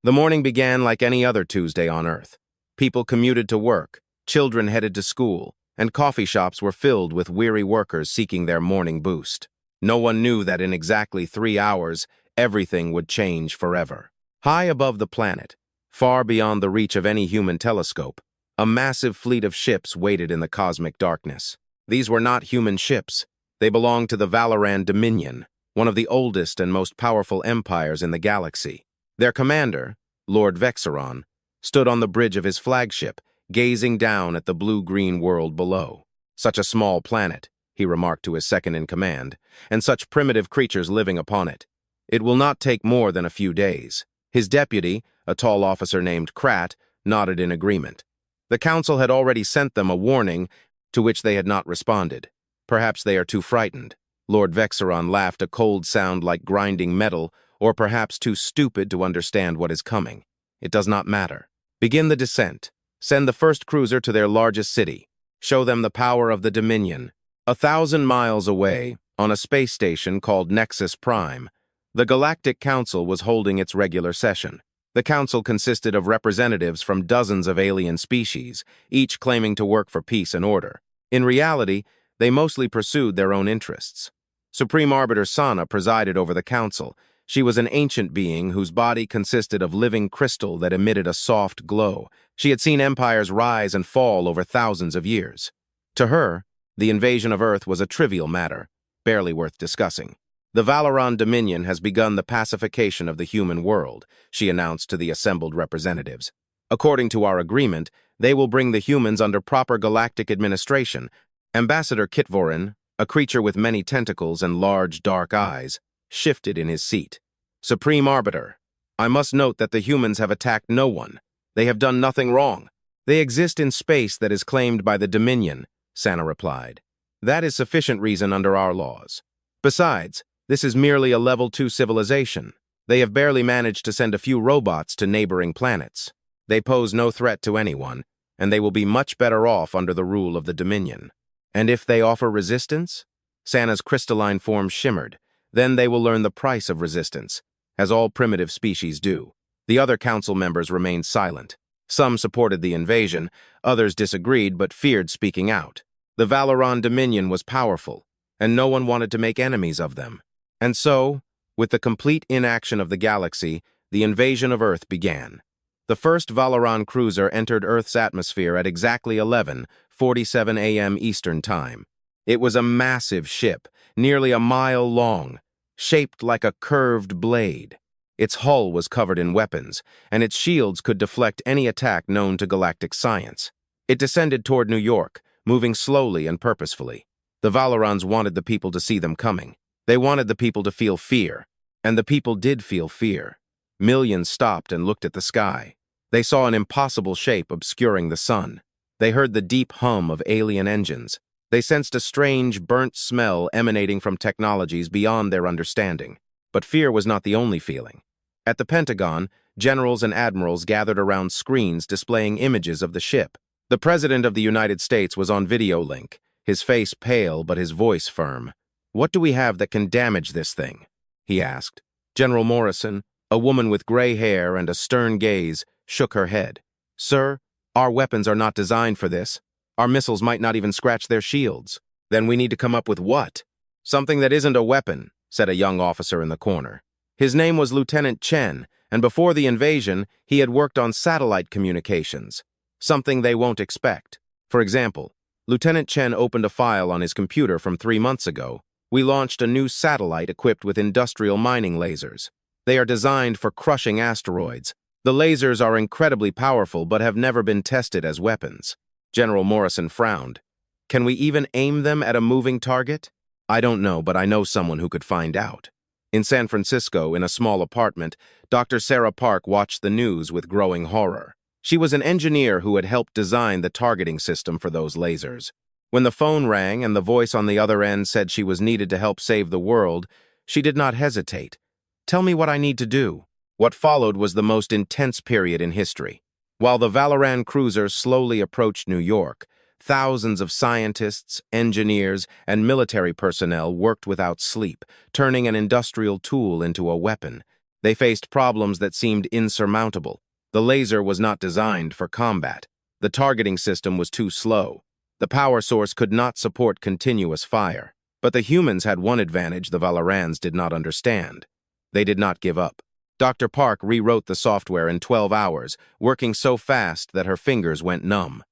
The morning began like any other Tuesday on Earth. People commuted to work, children headed to school, and coffee shops were filled with weary workers seeking their morning boost. No one knew that in exactly 3 hours, everything would change forever. High above the planet, far beyond the reach of any human telescope, a massive fleet of ships waited in the cosmic darkness. These were not human ships. They belonged to the Valoran Dominion, one of the oldest and most powerful empires in the galaxy. Their commander, Lord Vexeron, stood on the bridge of his flagship, gazing down at the blue-green world below. "Such a small planet," he remarked to his second-in-command, "and such primitive creatures living upon it. It will not take more than a few days." His deputy, a tall officer named Krat, nodded in agreement. The council had already sent them a warning to which they had not responded. "Perhaps they are too frightened." Lord Vexeron laughed, a cold sound like grinding metal, or perhaps too stupid to understand what is coming. "It does not matter. Begin the descent. Send the first cruiser to their largest city. Show them the power of the Dominion." 1,000 miles away, on a space station called Nexus Prime, the Galactic Council was holding its regular session. The council consisted of representatives from dozens of alien species, each claiming to work for peace and order. In reality, they mostly pursued their own interests. Supreme Arbiter Sana presided over the council. She was an ancient being whose body consisted of living crystal that emitted a soft glow. She had seen empires rise and fall over thousands of years. To her, the invasion of Earth was a trivial matter, barely worth discussing. "The Valoran Dominion has begun the pacification of the human world," she announced to the assembled representatives. "According to our agreement, they will bring the humans under proper galactic administration." Ambassador Kitvorin, a creature with many tentacles and large, dark eyes, shifted in his seat. "Supreme Arbiter, I must note that the humans have attacked no one. They have done nothing wrong. They exist in space that is claimed by the Dominion," Sana replied. "That is sufficient reason under our laws. Besides, this is merely a Level 2 civilization. They have barely managed to send a few robots to neighboring planets. They pose no threat to anyone, and they will be much better off under the rule of the Dominion. And if they offer resistance?" Sana's crystalline form shimmered. "Then they will learn the price of resistance, as all primitive species do." The other council members remained silent. Some supported the invasion, others disagreed but feared speaking out. The Valoran Dominion was powerful, and no one wanted to make enemies of them. And so, with the complete inaction of the galaxy, the invasion of Earth began. The first Valoran cruiser entered Earth's atmosphere at exactly 11:47 a.m. Eastern Time. It was a massive ship, nearly a mile long, shaped like a curved blade. Its hull was covered in weapons, and its shields could deflect any attack known to galactic science. It descended toward New York, moving slowly and purposefully. The Valorans wanted the people to see them coming. They wanted the people to feel fear, and the people did feel fear. Millions stopped and looked at the sky. They saw an impossible shape obscuring the sun. They heard the deep hum of alien engines. They sensed a strange, burnt smell emanating from technologies beyond their understanding. But fear was not the only feeling. At the Pentagon, generals and admirals gathered around screens displaying images of the ship. The President of the United States was on video link, his face pale but his voice firm. "What do we have that can damage this thing?" he asked. General Morrison, a woman with gray hair and a stern gaze, shook her head. "Sir, our weapons are not designed for this. Our missiles might not even scratch their shields." "Then we need to come up with what?" "Something that isn't a weapon," said a young officer in the corner. His name was Lieutenant Chen, and before the invasion, he had worked on satellite communications. Something they won't expect. For example, Lieutenant Chen opened a file on his computer from 3 months ago. "We launched a new satellite equipped with industrial mining lasers. They are designed for crushing asteroids. The lasers are incredibly powerful but have never been tested as weapons." General Morrison frowned. "Can we even aim them at a moving target?" "I don't know, but I know someone who could find out." In San Francisco, in a small apartment, Dr. Sarah Park watched the news with growing horror. She was an engineer who had helped design the targeting system for those lasers. When the phone rang and the voice on the other end said she was needed to help save the world, she did not hesitate. "Tell me what I need to do." What followed was the most intense period in history. While the Valoran cruiser slowly approached New York, thousands of scientists, engineers, and military personnel worked without sleep, turning an industrial tool into a weapon. They faced problems that seemed insurmountable. The laser was not designed for combat. The targeting system was too slow. The power source could not support continuous fire. But the humans had one advantage the Valorans did not understand. They did not give up. Dr. Park rewrote the software in 12 hours, working so fast that her fingers went numb.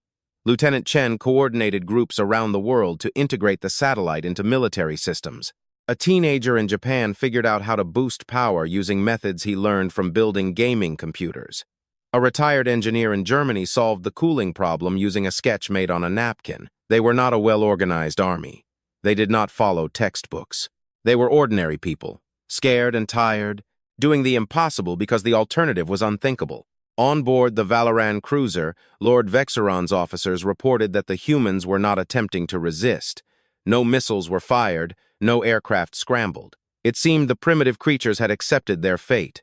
Lieutenant Chen coordinated groups around the world to integrate the satellite into military systems. A teenager in Japan figured out how to boost power using methods he learned from building gaming computers. A retired engineer in Germany solved the cooling problem using a sketch made on a napkin. They were not a well-organized army. They did not follow textbooks. They were ordinary people, scared and tired, doing the impossible because the alternative was unthinkable. On board the Valoran cruiser, Lord Vexeron's officers reported that the humans were not attempting to resist. No missiles were fired, no aircraft scrambled. It seemed the primitive creatures had accepted their fate.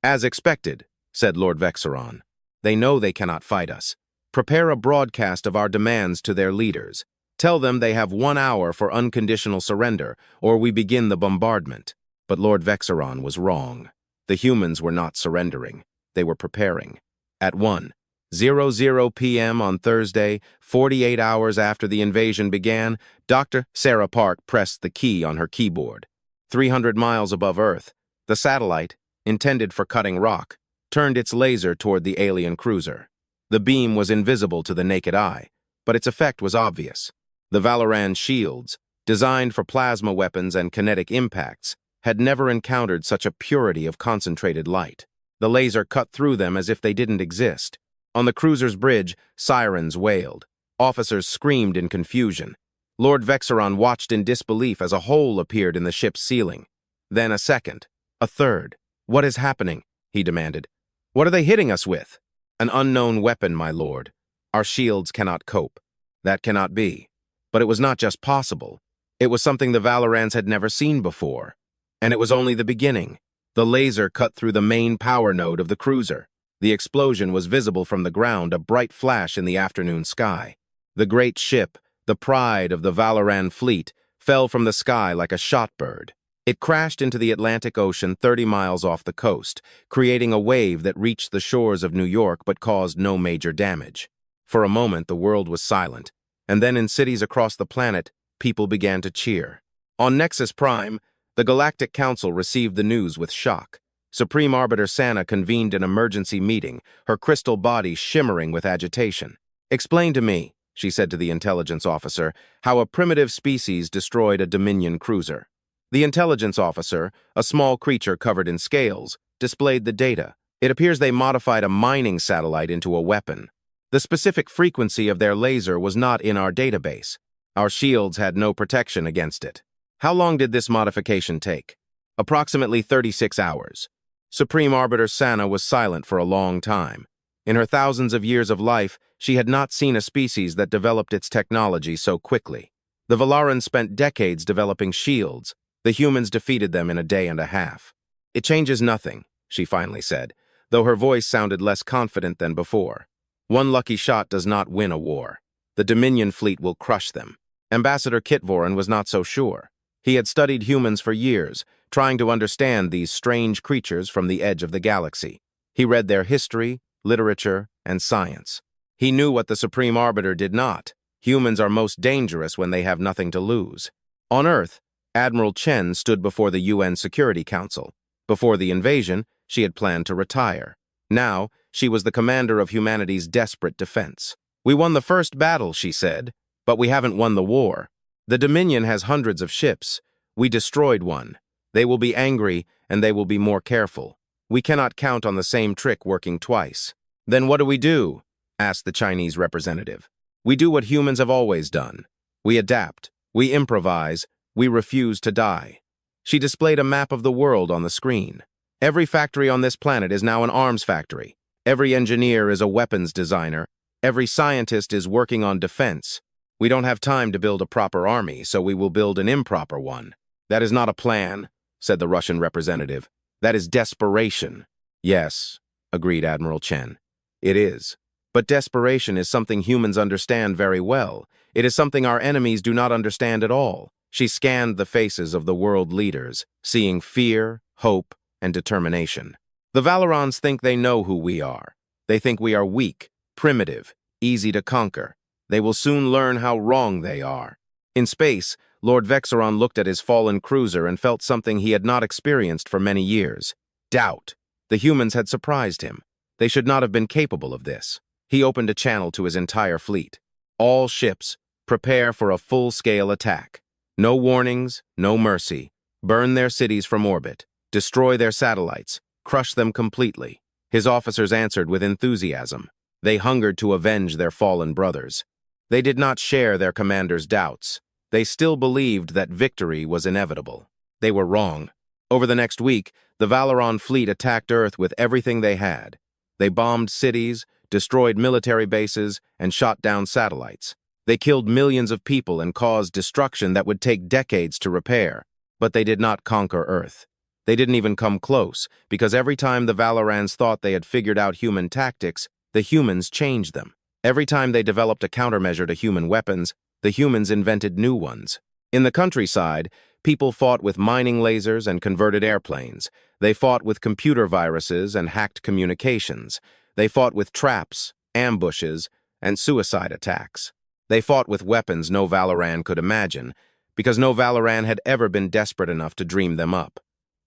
As expected, said Lord Vexeron. They know they cannot fight us. Prepare a broadcast of our demands to their leaders. Tell them they have 1 hour for unconditional surrender, or we begin the bombardment. But Lord Vexeron was wrong. The humans were not surrendering. They were preparing. At 1:00 p.m. on Thursday, 48 hours after the invasion began, Dr. Sarah Park pressed the key on her keyboard. 300 miles above Earth, the satellite, intended for cutting rock, turned its laser toward the alien cruiser. The beam was invisible to the naked eye, but its effect was obvious. The Valoran shields, designed for plasma weapons and kinetic impacts, had never encountered such a purity of concentrated light. The laser cut through them as if they didn't exist. On the cruiser's bridge, sirens wailed. Officers screamed in confusion. Lord Vexeron watched in disbelief as a hole appeared in the ship's ceiling. Then a second, a third. "What is happening?" he demanded. "What are they hitting us with?" "An unknown weapon, my lord. Our shields cannot cope." That cannot be. But it was not just possible. It was something the Valorans had never seen before. And it was only the beginning. The laser cut through the main power node of the cruiser. The explosion was visible from the ground, a bright flash in the afternoon sky. The great ship, the pride of the Valoran fleet, fell from the sky like a shot bird. It crashed into the Atlantic Ocean 30 miles off the coast, creating a wave that reached the shores of New York but caused no major damage. For a moment, the world was silent, and then in cities across the planet, people began to cheer. On Nexus Prime, the Galactic Council received the news with shock. Supreme Arbiter Sana convened an emergency meeting, her crystal body shimmering with agitation. "Explain to me," she said to the intelligence officer, "how a primitive species destroyed a Dominion cruiser." The intelligence officer, a small creature covered in scales, displayed the data. It appears they modified a mining satellite into a weapon. The specific frequency of their laser was not in our database. Our shields had no protection against it. How long did this modification take? Approximately 36 hours. Supreme Arbiter Sana was silent for a long time. In her thousands of years of life, she had not seen a species that developed its technology so quickly. The Valarans spent decades developing shields. The humans defeated them in a day and a half. "It changes nothing," she finally said, though her voice sounded less confident than before. "One lucky shot does not win a war. The Dominion fleet will crush them." Ambassador Kitvoren was not so sure. He had studied humans for years, trying to understand these strange creatures from the edge of the galaxy. He read their history, literature, and science. He knew what the Supreme Arbiter did not. Humans are most dangerous when they have nothing to lose. On Earth, Admiral Chen stood before the UN Security Council. Before the invasion, she had planned to retire. Now, she was the commander of humanity's desperate defense. "We won the first battle," she said, "but we haven't won the war. The Dominion has hundreds of ships. We destroyed one. They will be angry, and they will be more careful. We cannot count on the same trick working twice." "Then what do we do?" asked the Chinese representative. "We do what humans have always done. We adapt. We improvise. We refuse to die." She displayed a map of the world on the screen. "Every factory on this planet is now an arms factory. Every engineer is a weapons designer. Every scientist is working on defense. We don't have time to build a proper army, so we will build an improper one." "That is not a plan," said the Russian representative. "That is desperation." "Yes," agreed Admiral Chen. "It is. But desperation is something humans understand very well. It is something our enemies do not understand at all." She scanned the faces of the world leaders, seeing fear, hope, and determination. The Valorans think they know who we are. They think we are weak, primitive, easy to conquer. They will soon learn how wrong they are. In space, Lord Vexaron looked at his fallen cruiser and felt something he had not experienced for many years. Doubt. The humans had surprised him. They should not have been capable of this. He opened a channel to his entire fleet. All ships, prepare for a full-scale attack. No warnings, no mercy. Burn their cities from orbit. Destroy their satellites. Crush them completely. His officers answered with enthusiasm. They hungered to avenge their fallen brothers. They did not share their commander's doubts. They still believed that victory was inevitable. They were wrong. Over the next week, the Valoran fleet attacked Earth with everything they had. They bombed cities, destroyed military bases, and shot down satellites. They killed millions of people and caused destruction that would take decades to repair. But they did not conquer Earth. They didn't even come close, because every time the Valorans thought they had figured out human tactics, the humans changed them. Every time they developed a countermeasure to human weapons, the humans invented new ones. In the countryside, people fought with mining lasers and converted airplanes. They fought with computer viruses and hacked communications. They fought with traps, ambushes, and suicide attacks. They fought with weapons no Valoran could imagine, because no Valoran had ever been desperate enough to dream them up.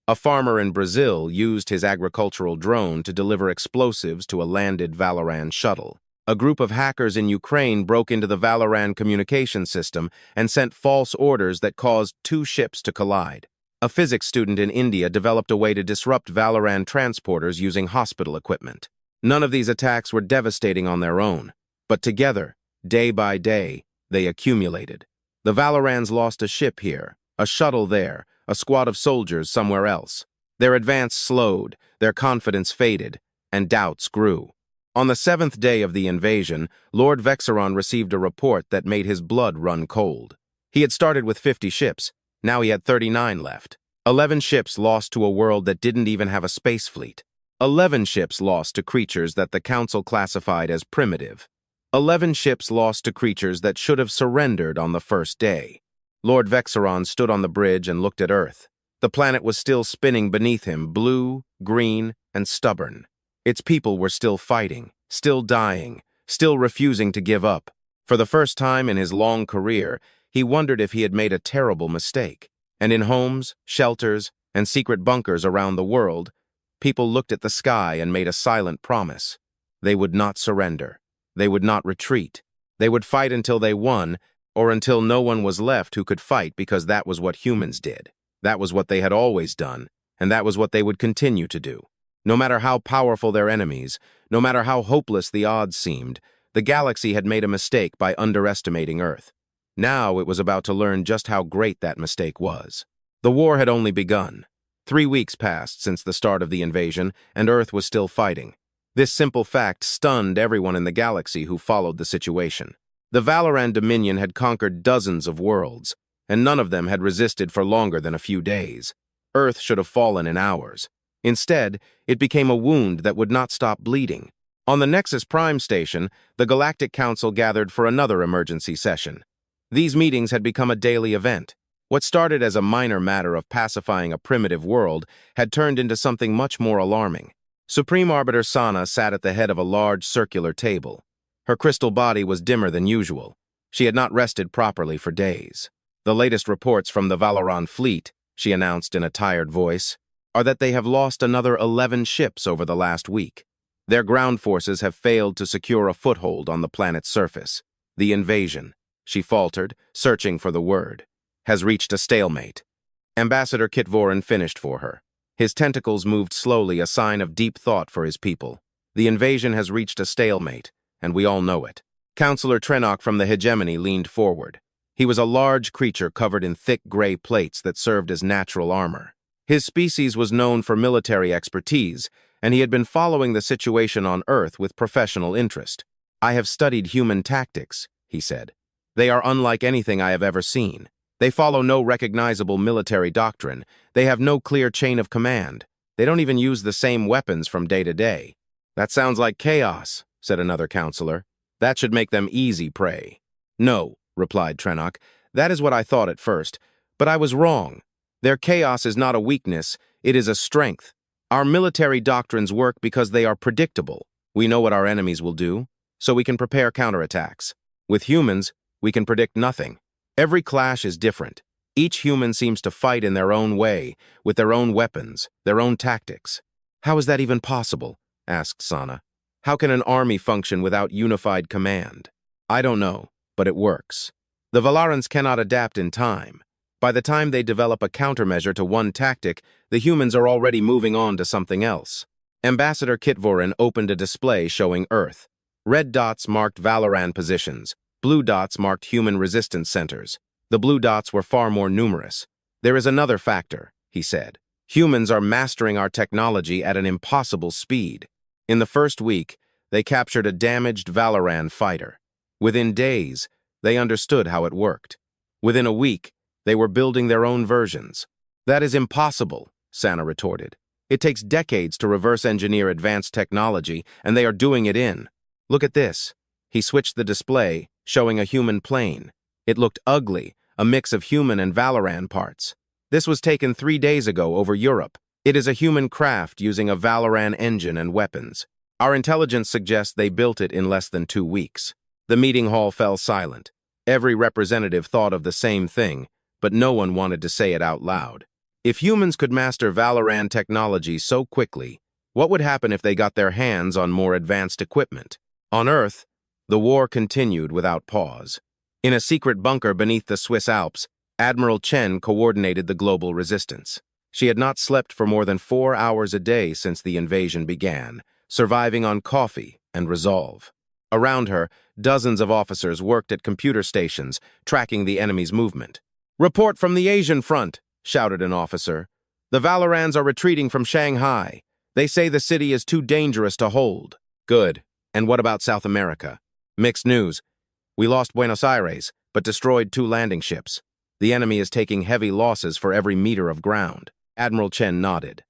A farmer in Brazil used his agricultural drone to deliver explosives to a landed Valoran shuttle. A group of hackers in Ukraine broke into the Valoran communication system and sent false orders that caused 2 ships to collide. A physics student in India developed a way to disrupt Valoran transporters using hospital equipment. None of these attacks were devastating on their own, but together, day by day, they accumulated. The Valorans lost a ship here, a shuttle there, a squad of soldiers somewhere else. Their advance slowed, their confidence faded, and doubts grew. On the 7th day of the invasion, Lord Vexaron received a report that made his blood run cold. He had started with 50 ships. Now he had 39 left. 11 ships lost to a world that didn't even have a space fleet. 11 ships lost to creatures that the Council classified as primitive. 11 ships lost to creatures that should have surrendered on the first day. Lord Vexaron stood on the bridge and looked at Earth. The planet was still spinning beneath him, blue, green, and stubborn. Its people were still fighting, still dying, still refusing to give up. For the first time in his long career, he wondered if he had made a terrible mistake. And in homes, shelters, and secret bunkers around the world, people looked at the sky and made a silent promise. They would not surrender. They would not retreat. They would fight until they won, or until no one was left who could fight, because that was what humans did. That was what they had always done, and that was what they would continue to do. No matter how powerful their enemies, no matter how hopeless the odds seemed, the galaxy had made a mistake by underestimating Earth. Now it was about to learn just how great that mistake was. The war had only begun. 3 weeks passed since the start of the invasion, and Earth was still fighting. This simple fact stunned everyone in the galaxy who followed the situation. The Valoran Dominion had conquered dozens of worlds, and none of them had resisted for longer than a few days. Earth should have fallen in hours. Instead, it became a wound that would not stop bleeding. On the Nexus Prime station, the Galactic Council gathered for another emergency session. These meetings had become a daily event. What started as a minor matter of pacifying a primitive world had turned into something much more alarming. Supreme Arbiter Sana sat at the head of a large circular table. Her crystal body was dimmer than usual. She had not rested properly for days. The latest reports from the Valoran fleet, she announced in a tired voice, are that they have lost another 11 ships over the last week. Their ground forces have failed to secure a foothold on the planet's surface. The invasion, she faltered, searching for the word, has reached a stalemate. Ambassador Kitvorin finished for her. His tentacles moved slowly, a sign of deep thought for his people. The invasion has reached a stalemate, and we all know it. Councillor Trenok from the hegemony leaned forward. He was a large creature covered in thick gray plates that served as natural armor. His species was known for military expertise, and he had been following the situation on Earth with professional interest. I have studied human tactics, he said. They are unlike anything I have ever seen. They follow no recognizable military doctrine. They have no clear chain of command. They don't even use the same weapons from day to day. That sounds like chaos, said another counselor. That should make them easy prey. No, replied Trenok. That is what I thought at first, but I was wrong. Their chaos is not a weakness, it is a strength. Our military doctrines work because they are predictable. We know what our enemies will do, so we can prepare counterattacks. With humans, we can predict nothing. Every clash is different. Each human seems to fight in their own way, with their own weapons, their own tactics. How is that even possible? Asked Sana. How can an army function without unified command? I don't know, but it works. The Valarans cannot adapt in time. By the time they develop a countermeasure to one tactic, the humans are already moving on to something else. Ambassador Kitvorin opened a display showing Earth. Red dots marked Valoran positions. Blue dots marked human resistance centers. The blue dots were far more numerous. There is another factor, he said. Humans are mastering our technology at an impossible speed. In the first week, they captured a damaged Valoran fighter. Within days, they understood how it worked. Within a week, they were building their own versions. That is impossible, Sana retorted. It takes decades to reverse engineer advanced technology, and they are doing it in. Look at this. He switched the display, showing a human plane. It looked ugly, a mix of human and Valoran parts. This was taken 3 days ago over Europe. It is a human craft using a Valoran engine and weapons. Our intelligence suggests they built it in less than 2 weeks. The meeting hall fell silent. Every representative thought of the same thing, but no one wanted to say it out loud. If humans could master Valoran technology so quickly, what would happen if they got their hands on more advanced equipment? On Earth, the war continued without pause. In a secret bunker beneath the Swiss Alps, Admiral Chen coordinated the global resistance. She had not slept for more than 4 hours a day since the invasion began, surviving on coffee and resolve. Around her, dozens of officers worked at computer stations, tracking the enemy's movement. "Report from the Asian front," shouted an officer. "The Valorans are retreating from Shanghai. They say the city is too dangerous to hold." "Good. And what about South America?" "Mixed news. We lost Buenos Aires, but destroyed 2 landing ships. The enemy is taking heavy losses for every meter of ground." Admiral Chen nodded.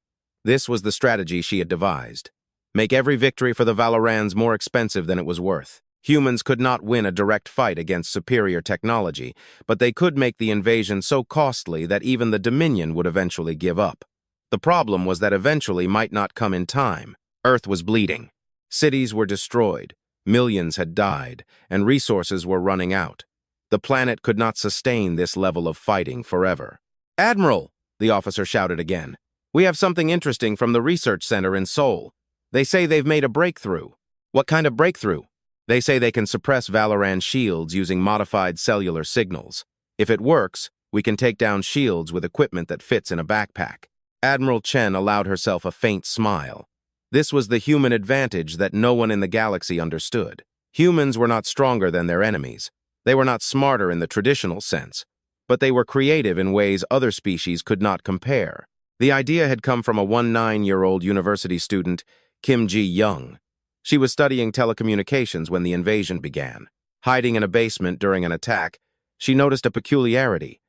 This was the strategy she had devised. Make every victory for the Valorans more expensive than it was worth. Humans could not win a direct fight against superior technology, but they could make the invasion so costly that even the Dominion would eventually give up. The problem was that eventually might not come in time. Earth was bleeding. Cities were destroyed, millions had died, and resources were running out. The planet could not sustain this level of fighting forever. "Admiral," the officer shouted again, "we have something interesting from the research center in Seoul. They say they've made a breakthrough." "What kind of breakthrough?" "They say they can suppress Valoran shields using modified cellular signals. If it works, we can take down shields with equipment that fits in a backpack." Admiral Chen allowed herself a faint smile. This was the human advantage that no one in the galaxy understood. Humans were not stronger than their enemies. They were not smarter in the traditional sense, but they were creative in ways other species could not compare. The idea had come from a 19-year-old university student, Kim Ji-young. She was studying telecommunications when the invasion began. Hiding in a basement during an attack, she noticed a peculiarity.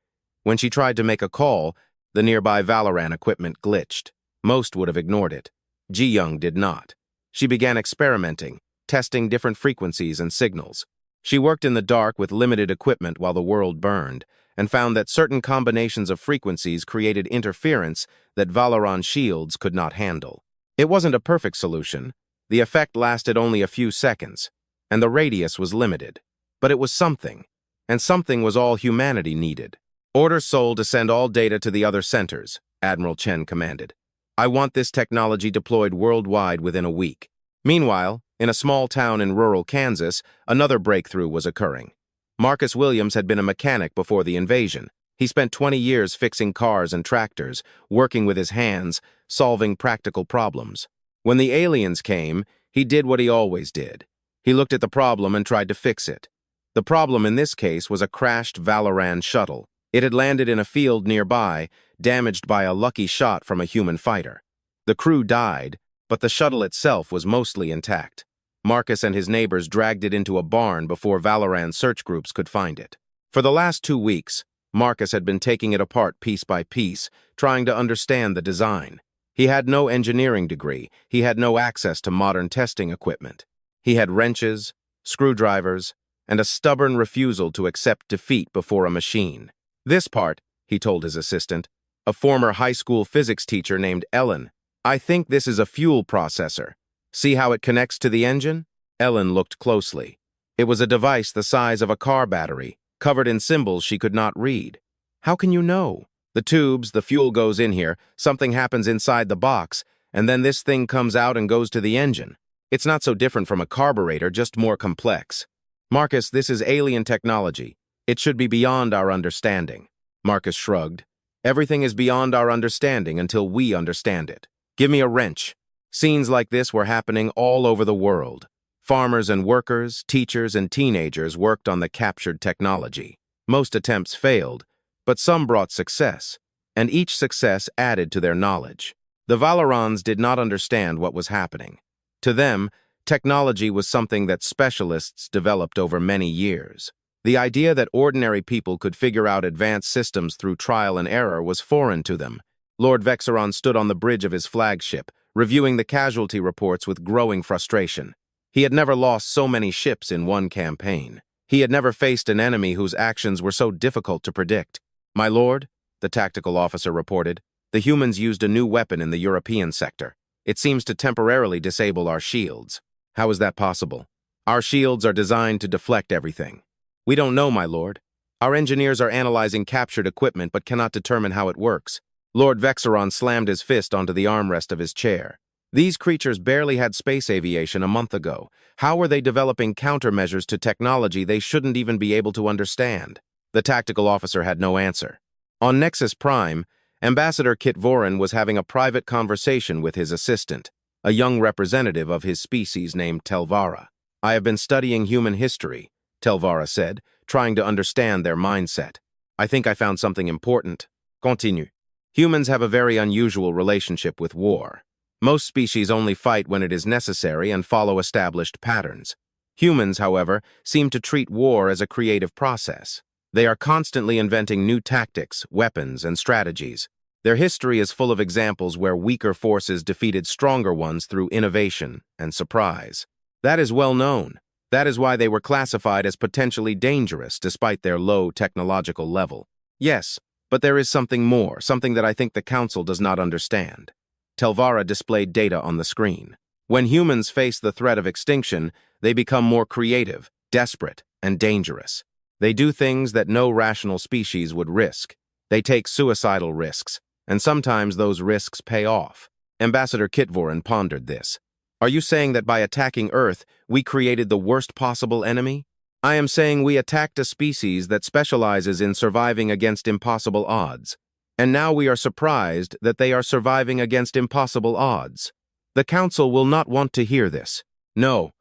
When she tried to make a call, the nearby Valoran equipment glitched. Most would have ignored it. Ji-young did not. She began experimenting, testing different frequencies and signals. She worked in the dark with limited equipment while the world burned, and found that certain combinations of frequencies created interference that Valoran shields could not handle. It wasn't a perfect solution. The effect lasted only a few seconds, and the radius was limited. But it was something, and something was all humanity needed. "Order Seoul to send all data to the other centers," Admiral Chen commanded. "I want this technology deployed worldwide within a week." Meanwhile, in a small town in rural Kansas, another breakthrough was occurring. Marcus Williams had been a mechanic before the invasion. He spent 20 years fixing cars and tractors, working with his hands, solving practical problems. When the aliens came, he did what he always did. He looked at the problem and tried to fix it. The problem in this case was a crashed Valoran shuttle. It had landed in a field nearby, damaged by a lucky shot from a human fighter. The crew died, but the shuttle itself was mostly intact. Marcus and his neighbors dragged it into a barn before Valoran search groups could find it. For the last 2 weeks, Marcus had been taking it apart piece by piece, trying to understand the design. He had no engineering degree. He had no access to modern testing equipment. He had wrenches, screwdrivers, and a stubborn refusal to accept defeat before a machine. "This part," he told his assistant, a former high school physics teacher named Ellen, I think this is a fuel processor. See how it connects to the engine? Ellen looked closely. It was a device the size of a car battery, covered in symbols she could not read. How can you know? The tubes, the fuel goes in here, something happens inside the box, and then this thing comes out and goes to the engine. It's not so different from a carburetor, just more complex. Marcus, this is alien technology. It should be beyond our understanding. Marcus shrugged. Everything is beyond our understanding until we understand it. Give me a wrench. Scenes like this were happening all over the world. Farmers and workers, teachers and teenagers worked on the captured technology. Most attempts failed, but some brought success, and each success added to their knowledge. The Valerans did not understand what was happening. To them, technology was something that specialists developed over many years. The idea that ordinary people could figure out advanced systems through trial and error was foreign to them. Lord Vexeron stood on the bridge of his flagship, reviewing the casualty reports with growing frustration. He had never lost so many ships in one campaign. He had never faced an enemy whose actions were so difficult to predict. "My lord," the tactical officer reported, "the humans used a new weapon in the European sector. It seems to temporarily disable our shields." "How is that possible?" "Our shields are designed to deflect everything." "We don't know, my lord. Our engineers are analyzing captured equipment but cannot determine how it works." Lord Vexeron slammed his fist onto the armrest of his chair. These creatures barely had space aviation a month ago. How were they developing countermeasures to technology they shouldn't even be able to understand? The tactical officer had no answer. On Nexus Prime, Ambassador Kit Voren was having a private conversation with his assistant, a young representative of his species named Telvara. "I have been studying human history," Telvara said, trying to understand their mindset. "I think I found something important." Continue. "Humans have a very unusual relationship with war. Most species only fight when it is necessary and follow established patterns. Humans, however, seem to treat war as a creative process. They are constantly inventing new tactics, weapons, and strategies. Their history is full of examples where weaker forces defeated stronger ones through innovation and surprise. That is well known. That is why they were classified as potentially dangerous despite their low technological level. Yes, but there is something more, something that I think the Council does not understand." Telvara displayed data on the screen. When humans face the threat of extinction, they become more creative, desperate, and dangerous. They do things that no rational species would risk. They take suicidal risks, and sometimes those risks pay off. Ambassador Kitvoren pondered this. "Are you saying that by attacking Earth, we created the worst possible enemy?" "I am saying we attacked a species that specializes in surviving against impossible odds. And now we are surprised that they are surviving against impossible odds. The Council will not want to hear this." "No,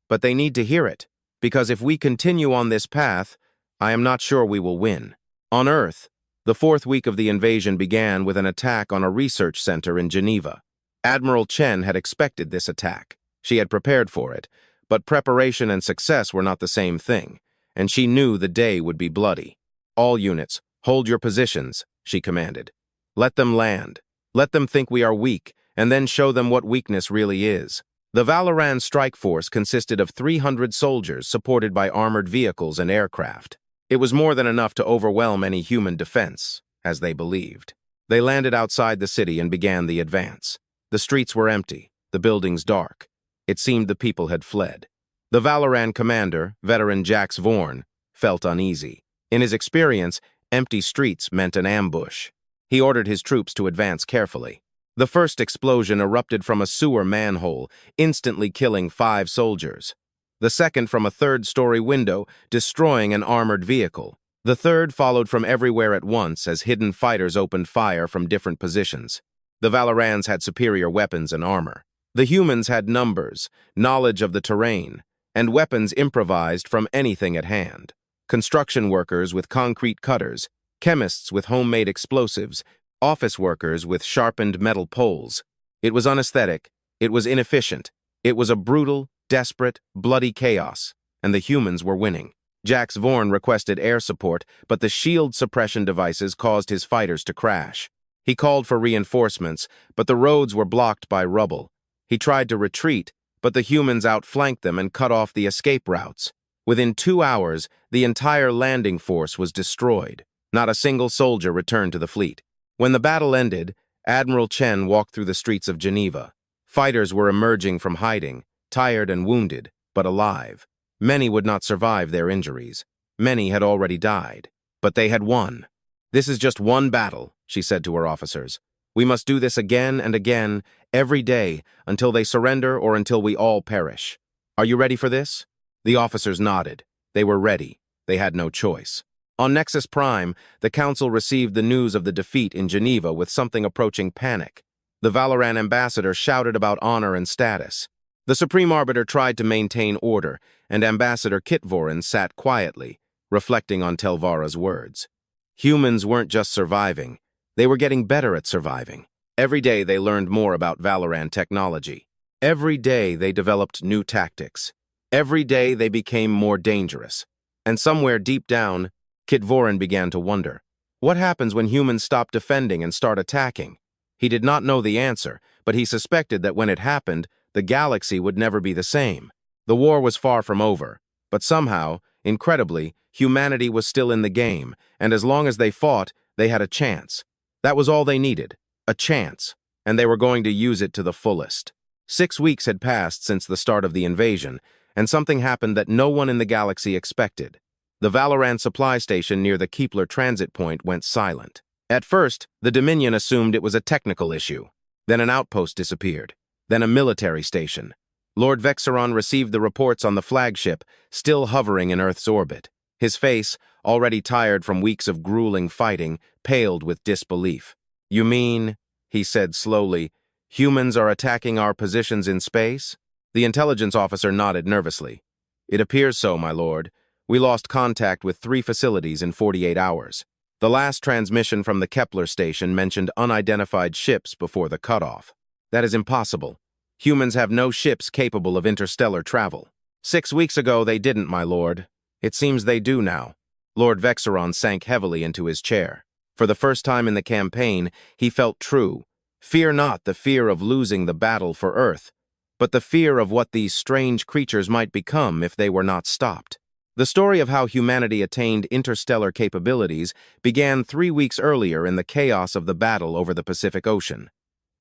but they need to hear it, because if we continue on this path, I am not sure we will win." On Earth, the fourth week of the invasion began with an attack on a research center in Geneva. Admiral Chen had expected this attack. She had prepared for it, but preparation and success were not the same thing, and she knew the day would be bloody. "All units, hold your positions," she commanded. "Let them land. Let them think we are weak, and then show them what weakness really is." The Valoran strike force consisted of 300 soldiers supported by armored vehicles and aircraft. It was more than enough to overwhelm any human defense, as they believed. They landed outside the city and began the advance. The streets were empty, the buildings dark. It seemed the people had fled. The Valoran commander, veteran Jax Vorn, felt uneasy. In his experience, empty streets meant an ambush. He ordered his troops to advance carefully. The first explosion erupted from a sewer manhole, instantly killing 5 soldiers. The second from a third-story window, destroying an armored vehicle. The third followed from everywhere at once as hidden fighters opened fire from different positions. The Valorans had superior weapons and armor. The humans had numbers, knowledge of the terrain, and weapons improvised from anything at hand. Construction workers with concrete cutters, chemists with homemade explosives, office workers with sharpened metal poles. It was unaesthetic, it was inefficient, it was a brutal, desperate, bloody chaos, and the humans were winning. Jax Vorn requested air support, but the shield suppression devices caused his fighters to crash. He called for reinforcements, but the roads were blocked by rubble. He tried to retreat, but the humans outflanked them and cut off the escape routes. Within 2 hours, the entire landing force was destroyed. Not a single soldier returned to the fleet. When the battle ended, Admiral Chen walked through the streets of Geneva. Fighters were emerging from hiding, tired and wounded, but alive. Many would not survive their injuries. Many had already died. But they had won. "This is just one battle," she said to her officers. "We must do this again and again, every day, until they surrender or until we all perish. Are you ready for this?" The officers nodded. They were ready. They had no choice. On Nexus Prime, the Council received the news of the defeat in Geneva with something approaching panic. The Valoran ambassador shouted about honor and status. The Supreme Arbiter tried to maintain order, and Ambassador Kitvorin sat quietly, reflecting on Telvara's words. Humans weren't just surviving. They were getting better at surviving. Every day they learned more about Valoran technology. Every day they developed new tactics. Every day they became more dangerous. And somewhere deep down, Kitvorin began to wonder, what happens when humans stop defending and start attacking? He did not know the answer, but he suspected that when it happened, the galaxy would never be the same. The war was far from over, but somehow, incredibly, humanity was still in the game, and as long as they fought, they had a chance. That was all they needed, a chance, and they were going to use it to the fullest. 6 weeks had passed since the start of the invasion, and something happened that no one in the galaxy expected. The Valoran supply station near the Keepler transit point went silent. At first, the Dominion assumed it was a technical issue. Then an outpost disappeared. Then a military station. Lord Vexeron received the reports on the flagship, still hovering in Earth's orbit. His face, already tired from weeks of grueling fighting, paled with disbelief. "You mean," he said slowly, "humans are attacking our positions in space?" The intelligence officer nodded nervously. "It appears so, my lord. We lost contact with 3 facilities in 48 hours. The last transmission from the Kepler station mentioned unidentified ships before the cutoff. That is impossible. Humans have no ships capable of interstellar travel. 6 weeks ago they didn't, my lord. It seems they do now." Lord Vexeron sank heavily into his chair. For the first time in the campaign, he felt true. Fear not the fear of losing the battle for Earth, but the fear of what these strange creatures might become if they were not stopped. The story of how humanity attained interstellar capabilities began 3 weeks earlier in the chaos of the battle over the Pacific Ocean.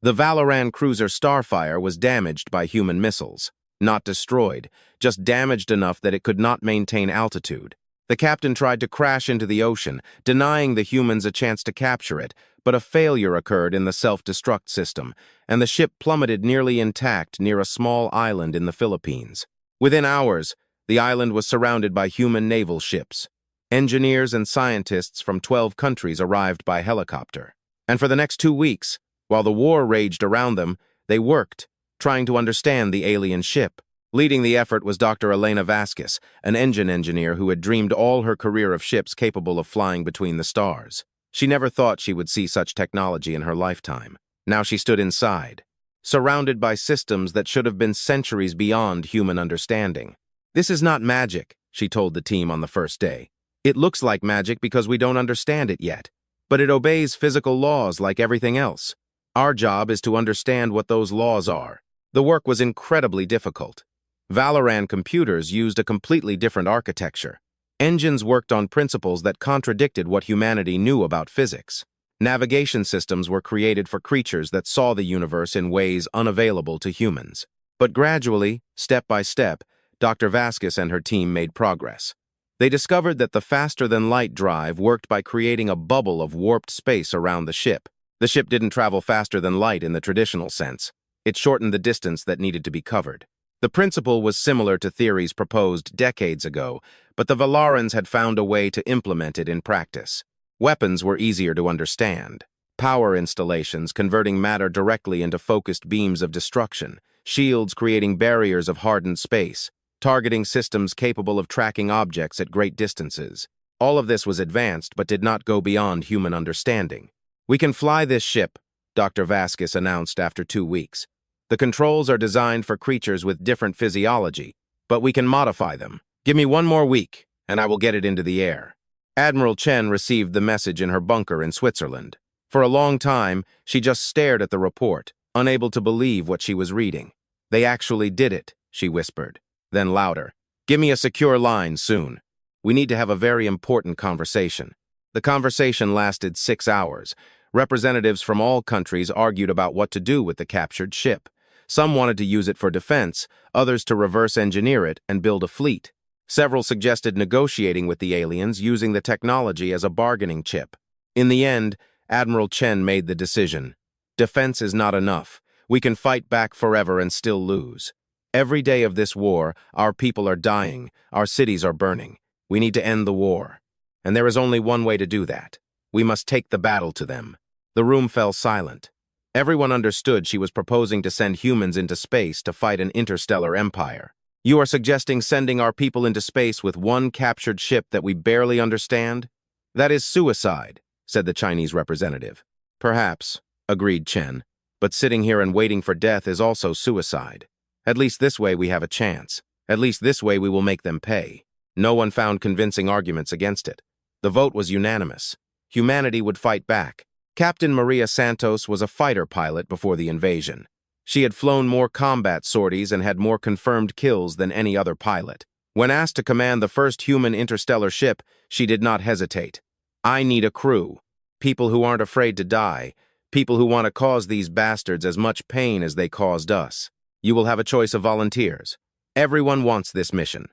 The Valoran cruiser Starfire was damaged by human missiles. Not destroyed, just damaged enough that it could not maintain altitude. The captain tried to crash into the ocean, denying the humans a chance to capture it, but a failure occurred in the self-destruct system, and the ship plummeted nearly intact near a small island in the Philippines. Within hours, the island was surrounded by human naval ships. Engineers and scientists from 12 countries arrived by helicopter. And for the next 2 weeks, while the war raged around them, they worked, trying to understand the alien ship. Leading the effort was Dr. Elena Vasquez, an engine engineer who had dreamed all her career of ships capable of flying between the stars. She never thought she would see such technology in her lifetime. Now she stood inside, surrounded by systems that should have been centuries beyond human understanding. "This is not magic," she told the team on the first day. "It looks like magic because we don't understand it yet, but it obeys physical laws like everything else. Our job is to understand what those laws are." The work was incredibly difficult. Valoran computers used a completely different architecture. Engines worked on principles that contradicted what humanity knew about physics. Navigation systems were created for creatures that saw the universe in ways unavailable to humans. But gradually, step by step, Dr. Vasquez and her team made progress. They discovered that the faster-than-light drive worked by creating a bubble of warped space around the ship. The ship didn't travel faster than light in the traditional sense. It shortened the distance that needed to be covered. The principle was similar to theories proposed decades ago, but the Valarans had found a way to implement it in practice. Weapons were easier to understand. Power installations converting matter directly into focused beams of destruction, shields creating barriers of hardened space, targeting systems capable of tracking objects at great distances. All of this was advanced but did not go beyond human understanding. "We can fly this ship," Dr. Vasquez announced after 2 weeks. "The controls are designed for creatures with different physiology, but we can modify them. Give me 1 more week, and I will get it into the air." Admiral Chen received the message in her bunker in Switzerland. For a long time, she just stared at the report, unable to believe what she was reading. "They actually did it," she whispered. Then louder, "Give me a secure line soon. We need to have a very important conversation." The conversation lasted 6 hours. Representatives from all countries argued about what to do with the captured ship. Some wanted to use it for defense, others to reverse engineer it and build a fleet. Several suggested negotiating with the aliens using the technology as a bargaining chip. In the end, Admiral Chen made the decision. Defense is not enough. We can fight back forever and still lose. Every day of this war, our people are dying, our cities are burning. We need to end the war. And there is only one way to do that. We must take the battle to them. The room fell silent. Everyone understood she was proposing to send humans into space to fight an interstellar empire. You are suggesting sending our people into space with one captured ship that we barely understand? That is suicide, said the Chinese representative. Perhaps, agreed Chen, but sitting here and waiting for death is also suicide. At least this way we have a chance. At least this way we will make them pay. No one found convincing arguments against it. The vote was unanimous. Humanity would fight back. Captain Maria Santos was a fighter pilot before the invasion. She had flown more combat sorties and had more confirmed kills than any other pilot. When asked to command the first human interstellar ship, she did not hesitate. I need a crew. People who aren't afraid to die. People who want to cause these bastards as much pain as they caused us. You will have a choice of volunteers. Everyone wants this mission.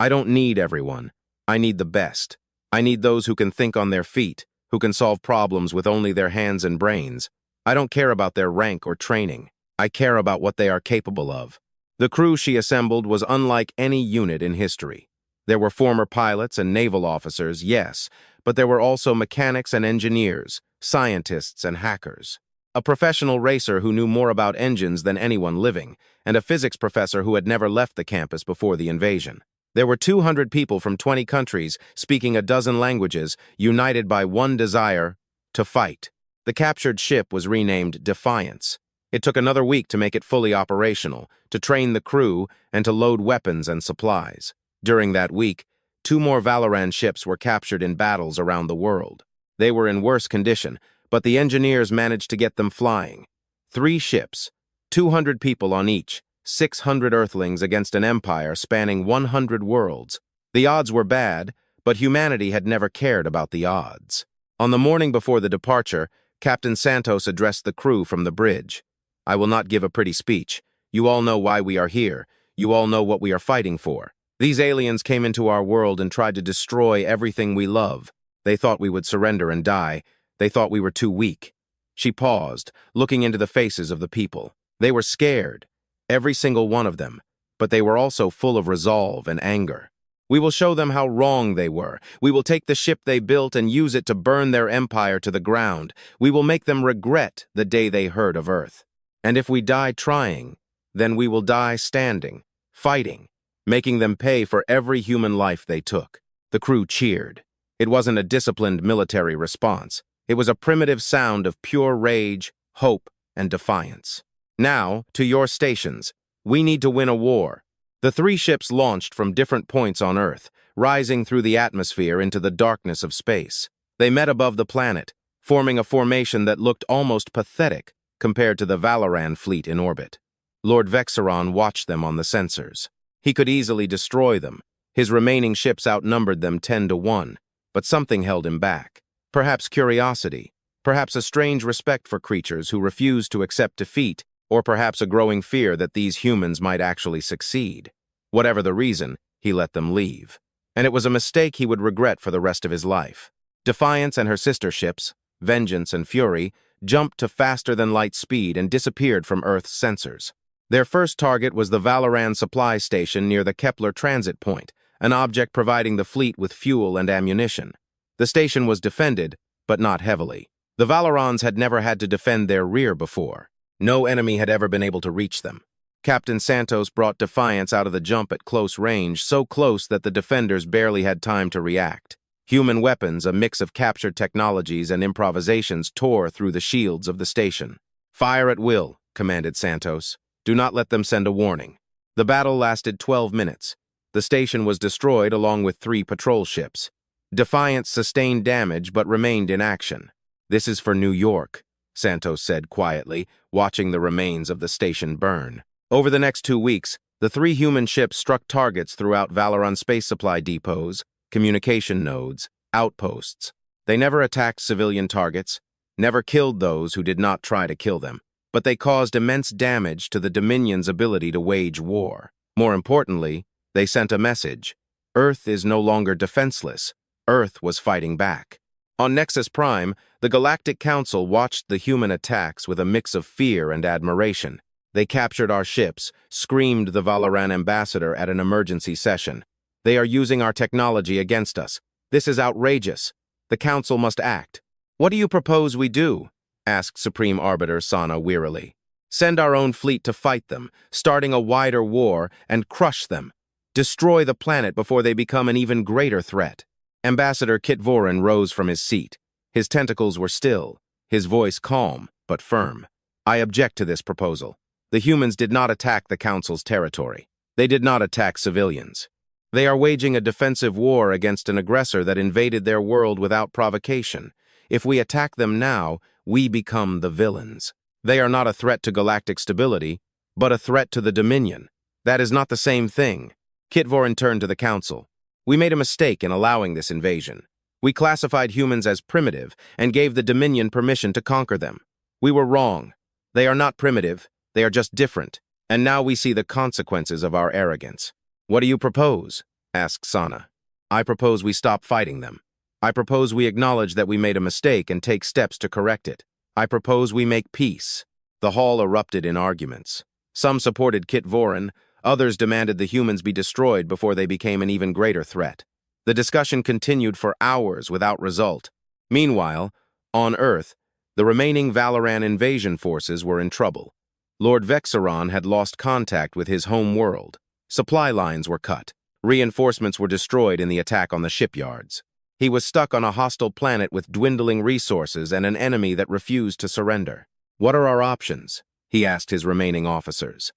I don't need everyone. I need the best. I need those who can think on their feet, who can solve problems with only their hands and brains. I don't care about their rank or training. I care about what they are capable of. The crew she assembled was unlike any unit in history. There were former pilots and naval officers, yes, but there were also mechanics and engineers, scientists and hackers. A professional racer who knew more about engines than anyone living, and a physics professor who had never left the campus before the invasion. There were 200 people from 20 countries, speaking a dozen languages, united by one desire: to fight. The captured ship was renamed Defiance. It took another week to make it fully operational, to train the crew, and to load weapons and supplies. During that week, 2 more Valoran ships were captured in battles around the world. They were in worse condition, but the engineers managed to get them flying. 3 ships, 200 people on each, 600 Earthlings against an empire spanning 100 worlds. The odds were bad, but humanity had never cared about the odds. On the morning before the departure, Captain Santos addressed the crew from the bridge. I will not give a pretty speech. You all know why we are here. You all know what we are fighting for. These aliens came into our world and tried to destroy everything we love. They thought we would surrender and die. They thought we were too weak. She paused, looking into the faces of the people. They were scared, every single one of them, but they were also full of resolve and anger. We will show them how wrong they were. We will take the ship they built and use it to burn their empire to the ground. We will make them regret the day they heard of Earth. And if we die trying, then we will die standing, fighting, making them pay for every human life they took. The crew cheered. It wasn't a disciplined military response. It was a primitive sound of pure rage, hope, and defiance. Now, to your stations. We need to win a war. The 3 ships launched from different points on Earth, rising through the atmosphere into the darkness of space. They met above the planet, forming a formation that looked almost pathetic compared to the Valoran fleet in orbit. Lord Vexeron watched them on the sensors. He could easily destroy them. His remaining ships outnumbered them 10-1, but something held him back. Perhaps curiosity, perhaps a strange respect for creatures who refused to accept defeat, or perhaps a growing fear that these humans might actually succeed. Whatever the reason, he let them leave. And it was a mistake he would regret for the rest of his life. Defiance and her sister ships, Vengeance and Fury, jumped to faster-than-light speed and disappeared from Earth's sensors. Their first target was the Valoran supply station near the Kepler transit point, an object providing the fleet with fuel and ammunition. The station was defended, but not heavily. The Valorans had never had to defend their rear before. No enemy had ever been able to reach them. Captain Santos brought Defiance out of the jump at close range, so close that the defenders barely had time to react. Human weapons, a mix of captured technologies and improvisations, tore through the shields of the station. Fire at will, commanded Santos. Do not let them send a warning. The battle lasted 12 minutes. The station was destroyed along with 3 patrol ships. Defiance sustained damage but remained in action. This is for New York, Santos said quietly, watching the remains of the station burn. Over the next 2 weeks, the 3 human ships struck targets throughout Valoran space supply depots, communication nodes, outposts. They never attacked civilian targets. never killed those who did not try to kill them, but they caused immense damage to the Dominion's ability to wage war. More importantly, they sent a message. Earth is no longer defenseless. Earth was fighting back. On Nexus Prime, the Galactic Council watched the human attacks with a mix of fear and admiration. They captured our ships, screamed the Valoran ambassador at an emergency session. They are using our technology against us. This is outrageous. The Council must act. What do you propose we do? Asked Supreme Arbiter Sana wearily. Send our own fleet to fight them, starting a wider war, and crush them. Destroy the planet before they become an even greater threat. Ambassador Kit Voran rose from his seat. His tentacles were still, his voice calm but firm. I object to this proposal. The humans did not attack the Council's territory. They did not attack civilians. They are waging a defensive war against an aggressor that invaded their world without provocation. If we attack them now, we become the villains. They are not a threat to galactic stability, but a threat to the Dominion. That is not the same thing. Kit Voran turned to the Council. We made a mistake in allowing this invasion. We classified humans as primitive and gave the Dominion permission to conquer them. We were wrong. They are not primitive, they are just different. And now we see the consequences of our arrogance. What do you propose? Asked Sana. I propose we stop fighting them. I propose we acknowledge that we made a mistake and take steps to correct it. I propose we make peace. The hall erupted in arguments. Some supported Kit Voran, others demanded the humans be destroyed before they became an even greater threat. The discussion continued for hours without result. Meanwhile, on Earth, the remaining Valoran invasion forces were in trouble. Lord Vexaron had lost contact with his home world. Supply lines were cut. Reinforcements were destroyed in the attack on the shipyards. He was stuck on a hostile planet with dwindling resources and an enemy that refused to surrender. What are our options? He asked his remaining officers.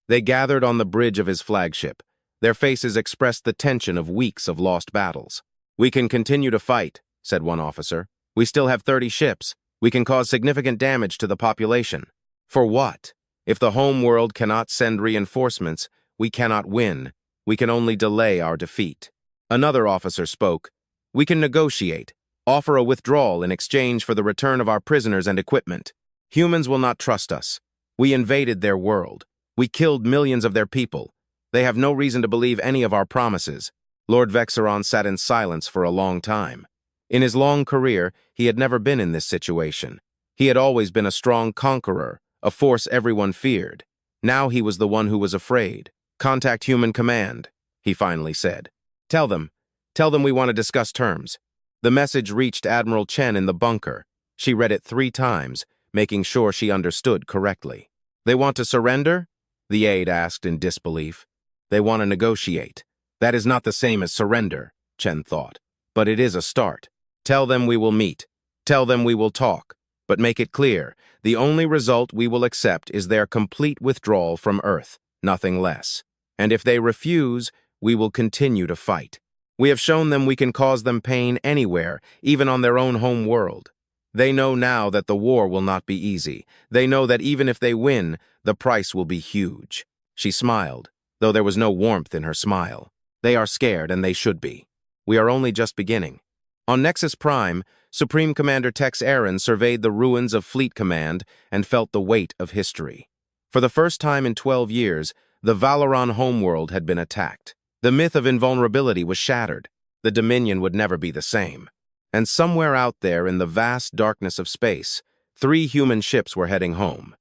They gathered on the bridge of his flagship. Their faces expressed the tension of weeks of lost battles. We can continue to fight, said one officer. We still have 30 ships. We can cause significant damage to the population. For what? If the home world cannot send reinforcements, we cannot win. We can only delay our defeat. Another officer spoke. We can negotiate, offer a withdrawal in exchange for the return of our prisoners and equipment. Humans will not trust us. We invaded their world. We killed millions of their people. They have no reason to believe any of our promises. Lord Vexaron sat in silence for a long time. In his long career, he had never been in this situation. He had always been a strong conqueror, a force everyone feared. Now he was the one who was afraid. Contact Human Command, he finally said. Tell them we want to discuss terms. The message reached Admiral Chen in the bunker. She read it 3 times, making sure she understood correctly. They want to surrender? The aide asked in disbelief. They want to negotiate. That is not the same as surrender, Chen thought. But it is a start. Tell them we will meet. Tell them we will talk. But make it clear, the only result we will accept is their complete withdrawal from Earth, nothing less. And if they refuse, we will continue to fight. We have shown them we can cause them pain anywhere, even on their own home world. They know now that the war will not be easy. They know that even if they win, the price will be huge. She smiled, though there was no warmth in her smile. They are scared, and they should be. We are only just beginning. On Nexus Prime, Supreme Commander Tex Aaron surveyed the ruins of Fleet Command and felt the weight of history. For the first time in 12 years, the Valoran homeworld had been attacked. The myth of invulnerability was shattered. The Dominion would never be the same. And somewhere out there in the vast darkness of space, 3 human ships were heading home.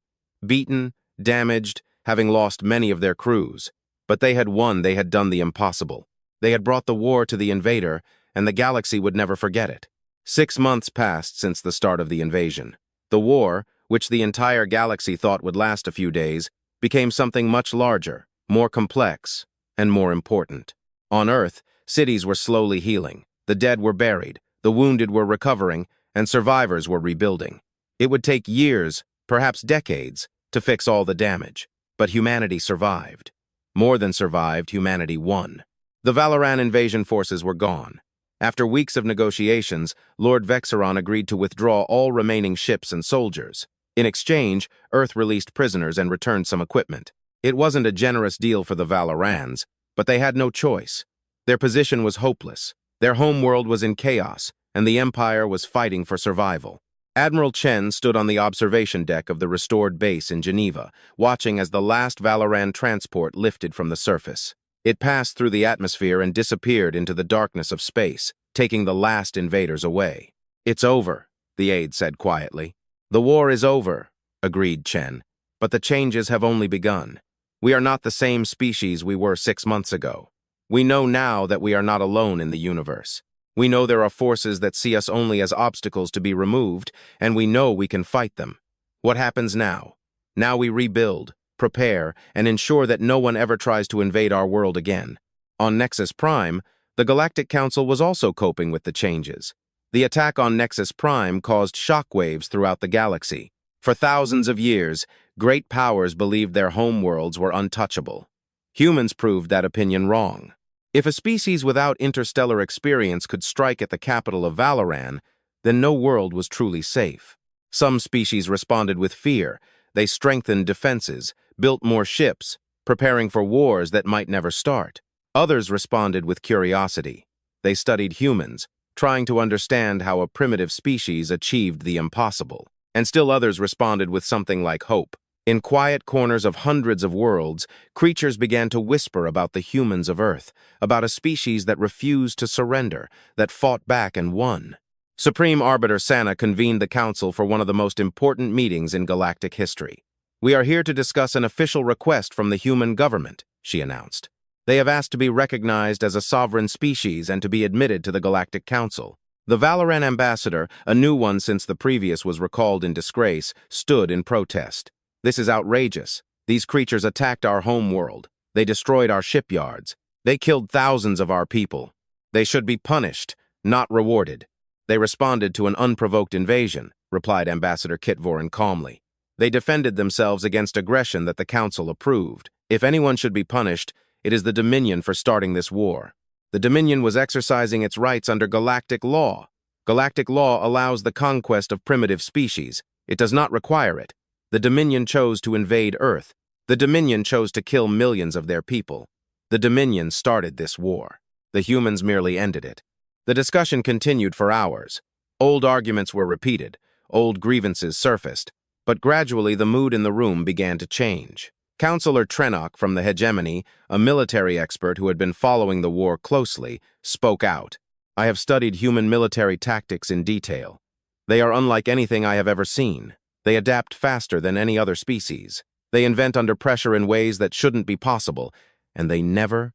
Beaten, damaged, having lost many of their crews. But they had won, they had done the impossible. They had brought the war to the invader, and the galaxy would never forget it. 6 months passed since the start of the invasion. The war, which the entire galaxy thought would last a few days, became something much larger, more complex, and more important. On Earth, cities were slowly healing. The dead were buried, the wounded were recovering, and survivors were rebuilding. It would take years, perhaps decades, to fix all the damage. But humanity survived. More than survived, humanity won. The Valoran invasion forces were gone. After weeks of negotiations, Lord Vexaron agreed to withdraw all remaining ships and soldiers. In exchange, Earth released prisoners and returned some equipment. It wasn't a generous deal for the Valorans, but they had no choice. Their position was hopeless. Their homeworld was in chaos, and the Empire was fighting for survival. Admiral Chen stood on the observation deck of the restored base in Geneva, watching as the last Valoran transport lifted from the surface. It passed through the atmosphere and disappeared into the darkness of space, taking the last invaders away. "It's over," the aide said quietly. "The war is over," agreed Chen, "but the changes have only begun. We are not the same species we were 6 months ago. We know now that we are not alone in the universe. We know there are forces that see us only as obstacles to be removed, and we know we can fight them. What happens now? Now we rebuild, prepare, and ensure that no one ever tries to invade our world again." On Nexus Prime, the Galactic Council was also coping with the changes. The attack on Nexus Prime caused shockwaves throughout the galaxy. For thousands of years, great powers believed their homeworlds were untouchable. Humans proved that opinion wrong. If a species without interstellar experience could strike at the capital of Valoran, then no world was truly safe. Some species responded with fear. They strengthened defenses, built more ships, preparing for wars that might never start. Others responded with curiosity. They studied humans, trying to understand how a primitive species achieved the impossible. And still others responded with something like hope. In quiet corners of hundreds of worlds, creatures began to whisper about the humans of Earth, about a species that refused to surrender, that fought back and won. Supreme Arbiter Sana convened the Council for one of the most important meetings in galactic history. "We are here to discuss an official request from the human government," she announced. "They have asked to be recognized as a sovereign species and to be admitted to the Galactic Council." The Valoran ambassador, a new one since the previous was recalled in disgrace, stood in protest. "This is outrageous. These creatures attacked our home world. They destroyed our shipyards. They killed thousands of our people. They should be punished, not rewarded." "They responded to an unprovoked invasion," replied Ambassador Kitvorin calmly. "They defended themselves against aggression that the Council approved. If anyone should be punished, it is the Dominion for starting this war. The Dominion was exercising its rights under galactic law. Galactic law allows the conquest of primitive species. It does not require it. The Dominion chose to invade Earth. The Dominion chose to kill millions of their people. The Dominion started this war. The humans merely ended it." The discussion continued for hours. Old arguments were repeated. Old grievances surfaced. But gradually the mood in the room began to change. Counselor Trenok from the Hegemony, a military expert who had been following the war closely, spoke out. "I have studied human military tactics in detail. They are unlike anything I have ever seen. They adapt faster than any other species. They invent under pressure in ways that shouldn't be possible, and they never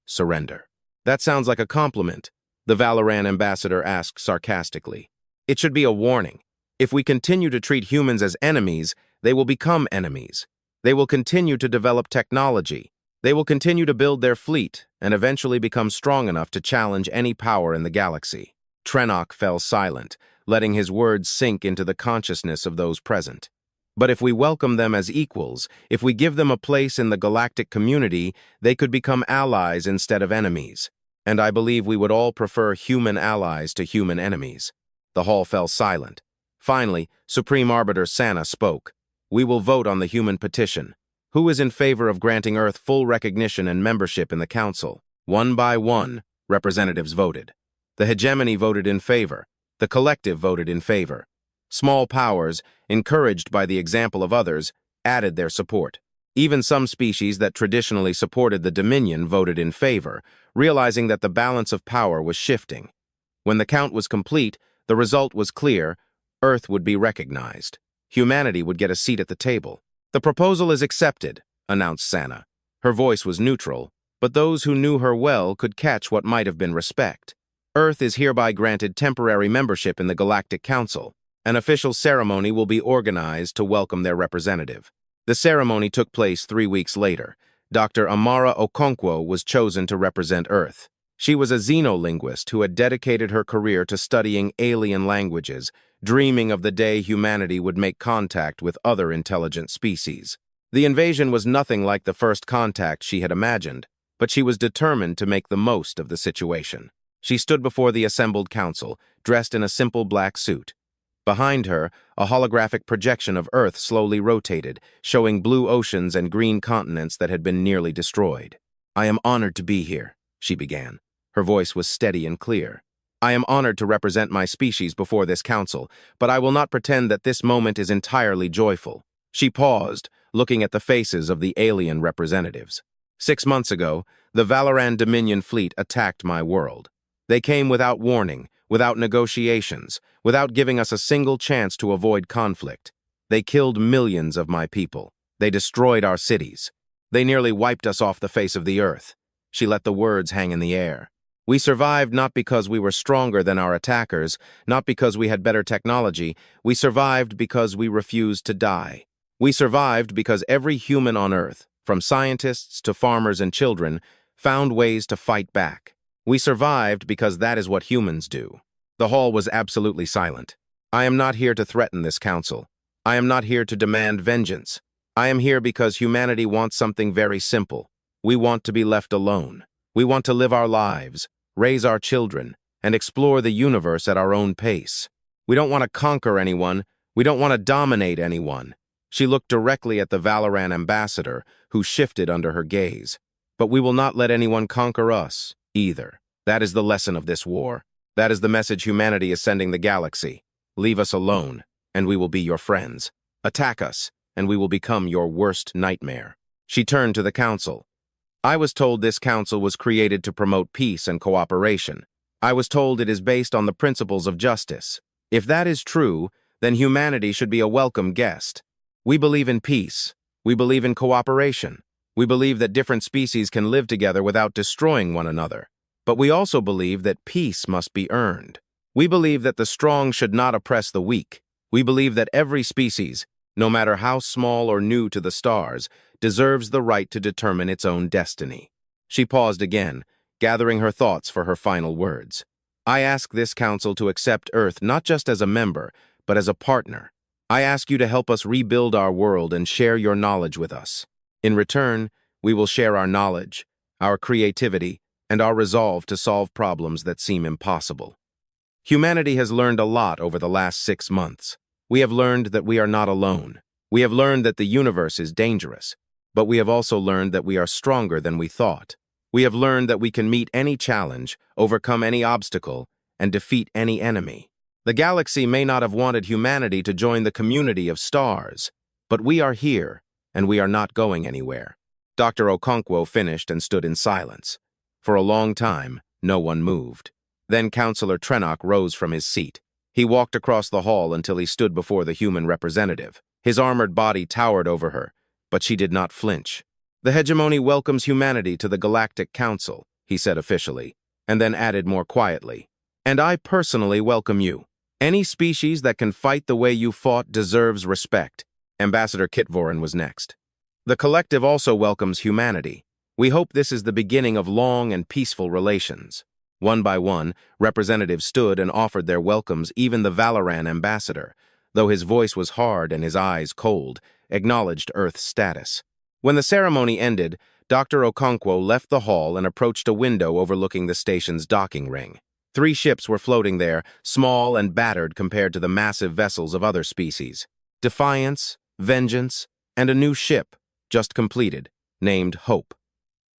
surrender." "That sounds like a compliment," the Valoran ambassador asked sarcastically. "It should be a warning. If we continue to treat humans as enemies, they will become enemies. They will continue to develop technology. They will continue to build their fleet and eventually become strong enough to challenge any power in the galaxy." Trenok fell silent, letting his words sink into the consciousness of those present. "But if we welcome them as equals, if we give them a place in the galactic community, they could become allies instead of enemies. And I believe we would all prefer human allies to human enemies." The hall fell silent. Finally, Supreme Arbiter Sana spoke. "We will vote on the human petition. Who is in favor of granting Earth full recognition and membership in the Council?" One by one, representatives voted. The Hegemony voted in favor. The Collective voted in favor. Small powers, encouraged by the example of others, added their support. Even some species that traditionally supported the Dominion voted in favor, realizing that the balance of power was shifting. When the count was complete, the result was clear: Earth would be recognized. Humanity would get a seat at the table. "The proposal is accepted," announced Sana. Her voice was neutral, but those who knew her well could catch what might have been respect. "Earth is hereby granted temporary membership in the Galactic Council. An official ceremony will be organized to welcome their representative." The ceremony took place 3 weeks later. Dr. Amara Okonkwo was chosen to represent Earth. She was a xenolinguist who had dedicated her career to studying alien languages, dreaming of the day humanity would make contact with other intelligent species. The invasion was nothing like the first contact she had imagined, but she was determined to make the most of the situation. She stood before the assembled council, dressed in a simple black suit. Behind her, a holographic projection of Earth slowly rotated, showing blue oceans and green continents that had been nearly destroyed. "I am honored to be here," she began. Her voice was steady and clear. I am honored to represent my species before this council, but I will not pretend that this moment is entirely joyful. She paused, looking at the faces of the alien representatives. 6 months ago, the Valoran Dominion fleet attacked my world. They came without warning, without negotiations, without giving us a single chance to avoid conflict. They killed millions of my people. They destroyed our cities. They nearly wiped us off the face of the earth. She let the words hang in the air. We survived not because we were stronger than our attackers, not because we had better technology. We survived because we refused to die. We survived because every human on Earth, from scientists to farmers and children, found ways to fight back. We survived because that is what humans do. The hall was absolutely silent. I am not here to threaten this council. I am not here to demand vengeance. I am here because humanity wants something very simple. We want to be left alone. We want to live our lives, raise our children, and explore the universe at our own pace. We don't want to conquer anyone. We don't want to dominate anyone. She looked directly at the Valoran ambassador, who shifted under her gaze. But we will not let anyone conquer us, either. That is the lesson of this war. That is the message humanity is sending the galaxy. Leave us alone, and we will be your friends. Attack us, and we will become your worst nightmare. She turned to the council. I was told this council was created to promote peace and cooperation. I was told it is based on the principles of justice. If that is true, then humanity should be a welcome guest. We believe in peace. We believe in cooperation. We believe that different species can live together without destroying one another. But we also believe that peace must be earned. We believe that the strong should not oppress the weak. We believe that every species, no matter how small or new to the stars, deserves the right to determine its own destiny. She paused again, gathering her thoughts for her final words. I ask this council to accept Earth not just as a member, but as a partner. I ask you to help us rebuild our world and share your knowledge with us. In return, we will share our knowledge, our creativity, and our resolve to solve problems that seem impossible. Humanity has learned a lot over the last 6 months. We have learned that we are not alone. We have learned that the universe is dangerous, but we have also learned that we are stronger than we thought. We have learned that we can meet any challenge, overcome any obstacle, and defeat any enemy. The galaxy may not have wanted humanity to join the community of stars, but we are here, and we are not going anywhere. Dr. Okonkwo finished and stood in silence. For a long time, no one moved. Then Councillor Trenok rose from his seat. He walked across the hall until he stood before the human representative. His armored body towered over her, but she did not flinch. The hegemony welcomes humanity to the Galactic Council, he said officially, and then added more quietly. And I personally welcome you. Any species that can fight the way you fought deserves respect. Ambassador Kitvoren was next. The collective also welcomes humanity. We hope this is the beginning of long and peaceful relations. One by one, representatives stood and offered their welcomes. Even the Valoran ambassador, though his voice was hard and his eyes cold, acknowledged Earth's status. When the ceremony ended, Dr. Okonkwo left the hall and approached a window overlooking the station's docking ring. 3 ships were floating there, small and battered compared to the massive vessels of other species. Defiance, Vengeance, and a new ship, just completed, named Hope.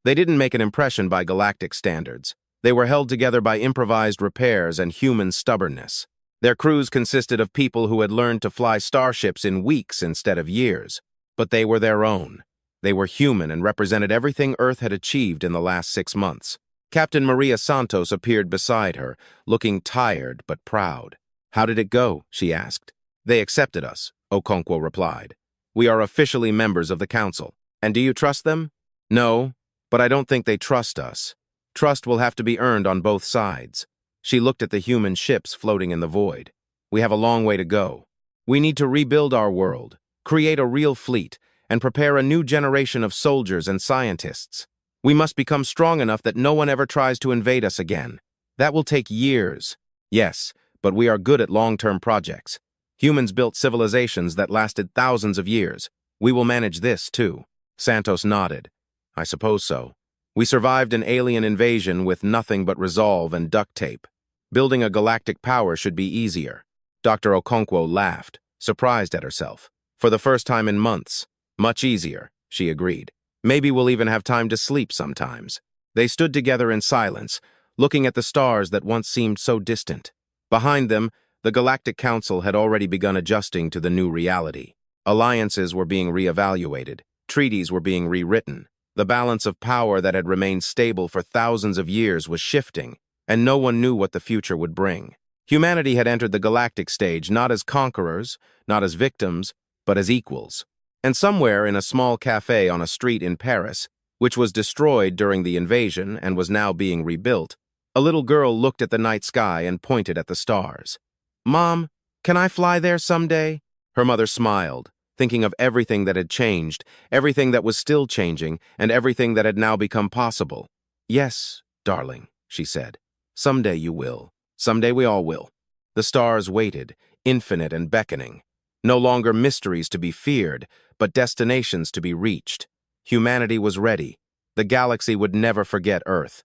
They didn't make an impression by galactic standards. They were held together by improvised repairs and human stubbornness. Their crews consisted of people who had learned to fly starships in weeks instead of years. But they were their own. They were human and represented everything Earth had achieved in the last 6 months. Captain Maria Santos appeared beside her, looking tired but proud. How did it go? She asked. They accepted us, Okonkwo replied. We are officially members of the council. And do you trust them? No, but I don't think they trust us. Trust will have to be earned on both sides. She looked at the human ships floating in the void. We have a long way to go. We need to rebuild our world, create a real fleet, and prepare a new generation of soldiers and scientists. We must become strong enough that no one ever tries to invade us again. That will take years. Yes, but we are good at long-term projects. Humans built civilizations that lasted thousands of years. We will manage this, too. Santos nodded. I suppose so. We survived an alien invasion with nothing but resolve and duct tape. Building a galactic power should be easier. Dr. Okonkwo laughed, surprised at herself. For the first time in months. Much easier, she agreed. Maybe we'll even have time to sleep sometimes. They stood together in silence, looking at the stars that once seemed so distant. Behind them, the Galactic Council had already begun adjusting to the new reality. Alliances were being reevaluated, treaties were being rewritten. The balance of power that had remained stable for thousands of years was shifting, and no one knew what the future would bring. Humanity had entered the galactic stage not as conquerors, not as victims, but as equals. And somewhere in a small cafe on a street in Paris, which was destroyed during the invasion and was now being rebuilt, a little girl looked at the night sky and pointed at the stars. "Mom, can I fly there someday?" Her mother smiled, thinking of everything that had changed, everything that was still changing, and everything that had now become possible. "Yes, darling," she said. "Someday you will. Someday we all will." The stars waited, infinite and beckoning. No longer mysteries to be feared, but destinations to be reached. Humanity was ready. The galaxy would never forget Earth.